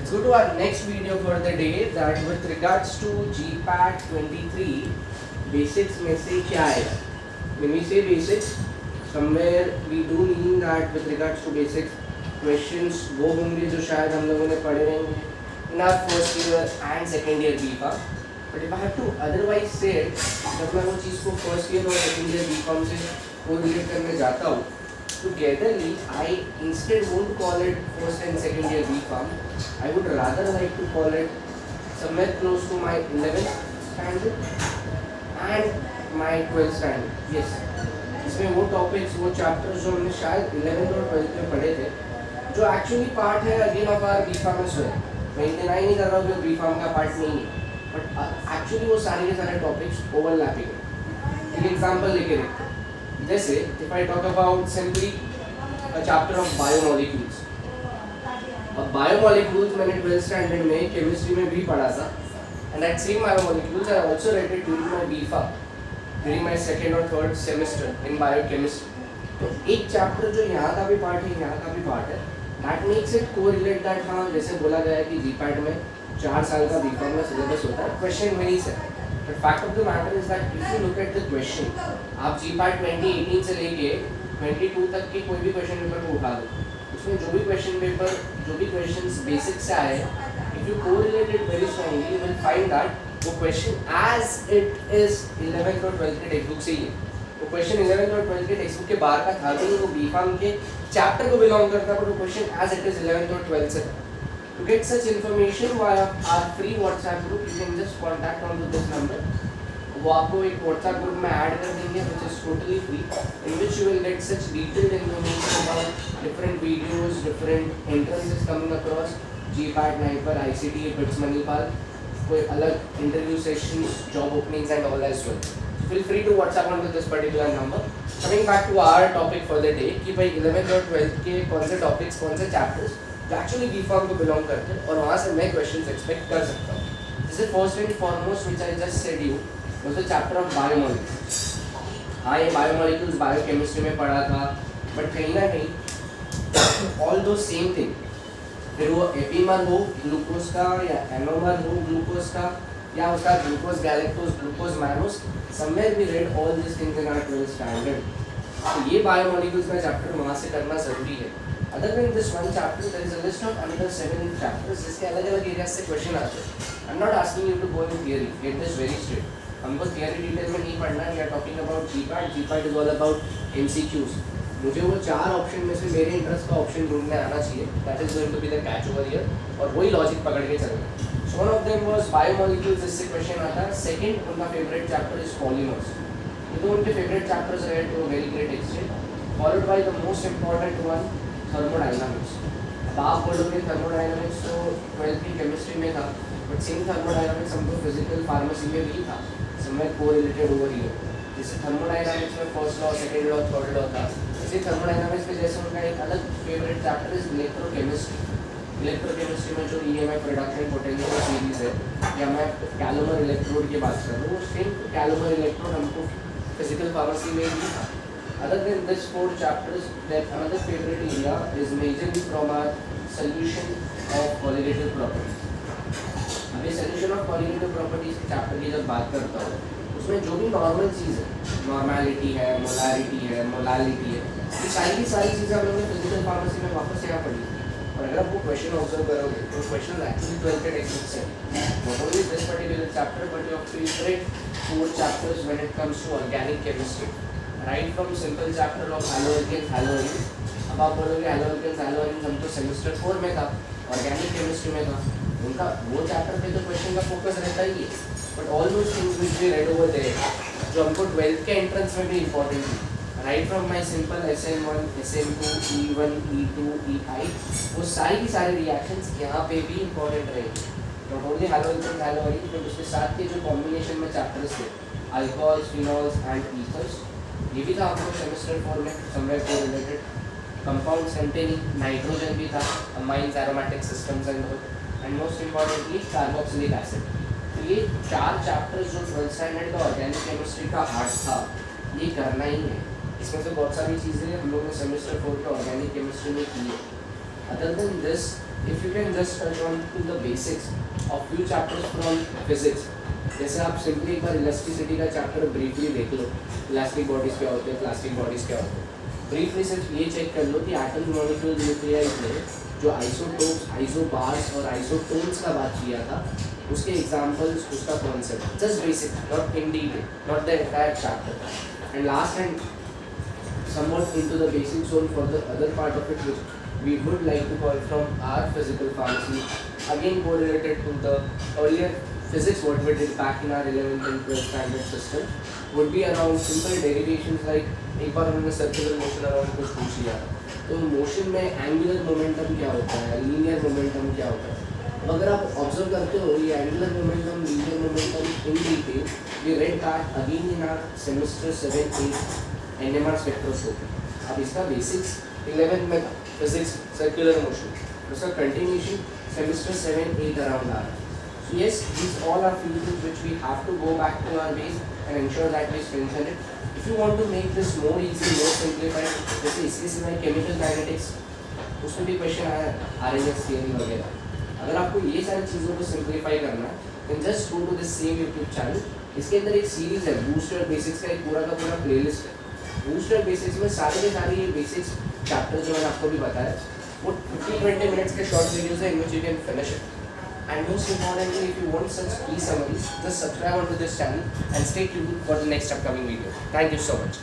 Let's go to our next video for the day, that with regards to GPAT 23 basics में से क्या आएगा. When we say basics, somewhere we do mean that with regards to basics questions वो होंगे जो शायद हम लोगों ने पढ़े रहेंगे in our first year and second year BPharm. But if I have to otherwise say it, जब मैं वो चीज़ को first year और second year BPharm से correlate करने जाता हूँ, togetherly I instead won't call it first and second year BPharm. I would rather like to call it somewhere close to my 11th standard and my 12th standard. Yes, इसमें वो topics, वो chapters जो हमने शायद 11th और 12th में पढ़े थे, जो actually part है again of our BPharm as well. मैं deny नहीं कर रहा हूँ कि BPharm का part नहीं है, but actually वो सारे के सारे topics overlapping है. एक example लेके देखते हैं. जैसे if I talk about simply a chapter of biomolecules. अब biomolecules मैंने 12th standard में chemistry में भी पढ़ा था, and that same biomolecules I also read it during my BPharm, during my second or third semester in biochemistry. तो एक chapter जो यहाँ का भी part है, यहाँ का भी part है, that makes it correlate that हाँ जैसे बोला गया है कि GPAT में 4 साल का BPharm का syllabus होता है, question varies है. But fact of the matter is that if you look at the question, आप GPAT 2018 से लेके 22 तक के कोई भी क्वेश्चन पेपर को उठा लो, उसमें जो भी क्वेश्चन पेपर, जो भी क्वेश्चंस बेसिक से आए, if you correlate it very strongly, you will find that वो question as it is 11th और 12th के टेक्स्ट बुक से ही है. वो क्वेश्चन 11th और 12th के टेक्स्ट बुक के बाहर का था नहीं, वो BPharm के चैप्टर को बिलोंग करता है, पर वो question as it is 11th और 12th से था. To get such information via our free WhatsApp group, you can just contact on to this number. वो आपको एक WhatsApp group में ऐड कर देंगे, which is totally free, in which you will get such detailed information about different videos, different entrances coming across GPAT, NIPER, ICT, BITS, Manipal, कोई अलग interview sessions, job openings and all as well. So feel free to WhatsApp on to this particular number. Coming back to our topic for the day, कि भाई 11th और 12th के कौन से topics, कौन से chapters जो एक्चुअली BPharm को बिलोंग करते हैं और वहाँ से मैं क्वेश्चंस एक्सपेक्ट कर सकता हूँ. जैसे first and foremost which I just said you was the chapter of biomolecules. हाँ, ये बायोमोलिक्यूल्स बायोकेमिस्ट्री में पढ़ा था, बट कहीं ना कहीं ऑल दो सेम थिंग, फिर वो एपीमर हो ग्लूकोज का या एनोमर हो ग्लूकोज का या उसका glucose galactose glucose mannose, somewhere we read all this things in our 12th standard. तो ये बायोमोलिक्यूल्स का चैप्टर वहाँ से करना ज़रूरी है. Other than this one chapter, there is a list of another 7 chapters जिसके अलग-अलग एरिया से क्वेश्चन आते हैं. I'm not asking you to go in theory. Get this very straight. हमको theory डिटेल में नहीं पढ़ना है. We are talking about GPAT. GPAT is all about MCQs. मुझे वो 4 ऑप्शन में से मेरे इंटरेस्ट का ऑप्शन ढूंढने आना चाहिए. That is going to be the catch over here. और वही लॉजिक पकड़ के चलना. So one of them was biomolecules, जिससे क्वेश्चन आता है. Second, उनका फेवरेट चैप्टर is polymers. ये तो उनके फेवरेट चैप्टर्स रहे to a very great extent. Followed by the most important one, thermodynamics. अब आप बोलोगे थर्मोडाइनमिक्स तो 12th की केमिस्ट्री में था, बट सेम थर्मोडाइनमिक्स हमको फिजिकल फार्मेसी में भी था, समवेयर कोरिलेटेड ओवर हियर. जैसे थर्मोडाइनमिक्स में first law, second law, third law था, इसी थर्मोडाइनमिक्स में जैसे उनका एक अलग favourite chapter is electrochemistry. Electrochemistry में जो EMI प्रोडक्शन पोटेंशियल सीरीज है, या मैं कैलोमर इलेक्ट्रोड की बात कर रहा हूँ, वो सेम कैलोमर इलेक्ट्रोड हमको फिजिकल फार्मेसी में भी था. Other than this 4 chapters, that another favorite area is majorly from our solution of colligative properties. अभी solution of colligative properties के चैप्टर की जब बात करता हूँ, उसमें जो भी नॉर्मल चीज़ है, नॉर्मैलिटी है, मोलारिटी है, मोलालिटी है, ये सारी की सारी चीज़ें हम लोगों ने फिजिकल फार्मेसी में वापस यहाँ पढ़ी. और अगर आप वो क्वेश्चन ऑब्जर्व करोगे तो क्वेश्चन एक्चुअली 12th के टेक्स्ट बुक से. Not only this particular chapter but your favourite 4 chapters when it comes to organic chemistry. Right from simple chapter of haloalkanes haloarenes. अब आप बोलोगे हैलोएल्केन्स हैलोएरिन्स हम तो सेमेस्टर 4 में था, ऑर्गेनिक केमिस्ट्री में था, उनका वो चैप्टर पे तो क्वेश्चन का फोकस रहता ही है. But all those things which we read over there, जो हमको 12th के एंट्रेंस में भी इंपॉर्टेंट थी, right from my simple SM1 SM2 E1 E2 E5, वो सारी की सारी रिएक्शंस यहाँ पे भी इंपॉर्टेंट रहेंगे. नॉट ओनली हैलोएल्केन्स हैलोएरिन्स, बट उसके साथ के जो कॉम्बिनेशन में चैप्टर्स थे, अल्कोहल्स फिनॉल्स एंड ईथर्स, ये भी था आपको सेमेस्टर 4 में somewhere correlated. Compounds containing nitrogen भी था, amines aromatic systems and most importantly carboxylic acid. तो ये 4 चैप्टर्स जो 12th स्टैंडर्ड का ऑर्गेनिक केमिस्ट्री का आर्ट था, ये करना ही है. इसमें से बहुत सारी चीज़ें हम लोग ने सेमेस्टर 4 के ऑर्गेनिक केमिस्ट्री में की है. Other than this, if you can just touch on to the basics of few chapters from physics, जैसे आप सिंपली एक बार इलास्टिसिटी का चैप्टर ब्रीफली देख लो, इलास्टिक बॉडीज क्या होते हैं, प्लास्टिक बॉडीज क्या होते हैं, ब्रीफली सिर्फ ये चेक कर लो कि एटम मॉलिक्यूल न्यूक्लियाई में जो आइसोटोप्स, आइसोबार्स और आइसोटोन्स का बात किया था, उसके एग्जांपल्स, उसका concept, just basic, not in detail, not the entire chapter. And last and somewhat into the basic zone for the other part of it, which we would like to call from our physical pharmacy, again correlated to the earlier physics what we did back in our 11th and 12th standard system, would be around simple derivations like एक बार हमने circular motion around कुछ पूछ लिया, तो motion में angular momentum क्या होता है, लीनियर मोमेंटम क्या होता है. अब अगर आप ऑब्जर्व करते हो ये angular momentum, linear momentum in detail we read that again in our semester 7-8 NMR spectroscopy. अब इसका बेसिक्स 11th में था, फिजिक्स सर्कुलर मोशन, उसका कंटिन्यूशन सेमेस्टर 7-8 अराउंड आ रहा है. So yes, these all are few things which we have to go back to our base and ensure that we strengthen it. If you want to make this more easy, more simplified, जैसे इसके सिवाय chemical kinetics उसमें भी question आया RMS theory वगैरह. अगर आपको ये सारी चीज़ों को सिंप्लीफाई करना है then just go to the same YouTube channel. इसके अंदर एक सीरीज़ है बूस्टर बेसिक्स का, एक पूरा का पूरा प्लेलिस्ट है. बूस्टर बेसिक्स में सारे के सारे ये बेसिक्स चैप्टर जो मैंने आपको भी बताया वो 15-20 मिनट्स के शॉर्ट वीडियोस हैं in which you can finish it. And most importantly if you want such की summaries just subscribe on to this channel and stay tuned for the next upcoming video. Thank you so much.